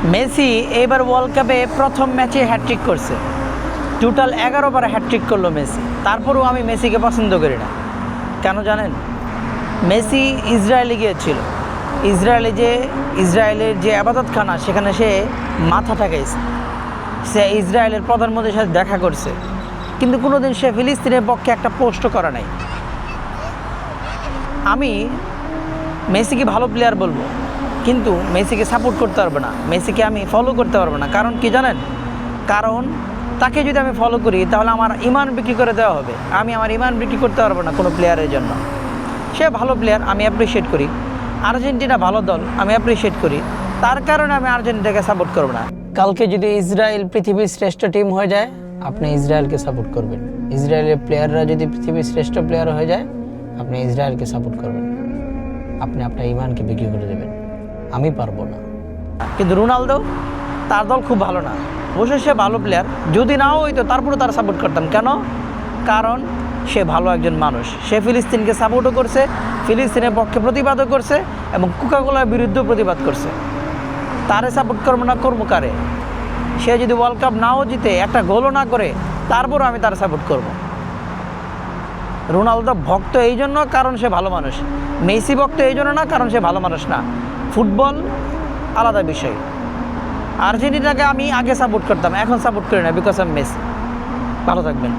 Messi এইবার world কাপে প্রথম ম্যাচে হ্যাটট্রিক করছে। টোটাল 11 বার হ্যাটট্রিক করলো মেসি। তারপরেও আমি মেসিকে পছন্দ করি না। কেন জানেন? মেসি ইসরায়েলে গিয়েছিল। ইসরায়েলের যে আবাদতখানা, সেখানে সে মাথা ঠেকাইছে। সে ইসরায়েলের প্রধানমন্ত্রীর সাথে দেখা করছে, কিন্তু কোনোদিন সে ফিলিস্তিনের পক্ষে একটা পোস্টও করে নাই। আমি মেসিকে ভালো প্লেয়ার বলবো, কিন্তু মেসিকে সাপোর্ট করতে পারবো না, মেসিকে আমি ফলো করতে পারবো না। কারণ কি জানেন? কারণ তাকে যদি আমি ফলো করি তাহলে আমার ইমান বিক্রি করে দেওয়া হবে। আমি আমার ইমান বিক্রি করতে পারবো না কোনো প্লেয়ারের জন্য। সে ভালো প্লেয়ার, আমি অ্যাপ্রিসিয়েট করি। আর্জেন্টিনা ভালো দল, আমি অ্যাপ্রিসিয়েট করি। তার কারণে আমি আর্জেন্টিনাকে সাপোর্ট করবো না। কালকে যদি ইসরায়েল পৃথিবীর শ্রেষ্ঠ টিম হয়ে যায়, আপনি ইসরায়েলকে সাপোর্ট করবেন। ইসরায়েলের প্লেয়াররা যদি পৃথিবীর শ্রেষ্ঠ প্লেয়ার হয়ে যায়, আপনি ইসরায়েলকে সাপোর্ট করবেন। আপনি আপনার ইমানকে বিক্রি করে দেবেন। আমি পারবো না। কিন্তু রোনালদো, তার দল খুব ভালো না, অবশ্যই সে ভালো প্লেয়ার। যদি নাও হইতো তারপরে তার সাপোর্ট করতাম। কেন? কারণ সে ভালো একজন মানুষ। সে ফিলিস্তিনকে সাপোর্টও করছে, ফিলিস্তিনের পক্ষে প্রতিবাদও করছে এবং কোকাকোলার বিরুদ্ধেও প্রতিবাদ করছে। তারে সাপোর্ট করবো না, করবো কারে? সে যদি ওয়ার্ল্ড কাপ নাও জিতে, একটা গোলও না করে, তারপরও আমি তার সাপোর্ট করব। রোনালদো ভক্ত এই জন্য কারণ সে ভালো মানুষ। মেসি ভক্ত এই জন্য না কারণ সে ভালো মানুষ না। ফুটবল আলাদা বিষয়। আর্জেন্টিনাকে আমি আগে সাপোর্ট করতাম, এখন সাপোর্ট করি না, বিকজ অফ মেসি। ভালো থাকবেন।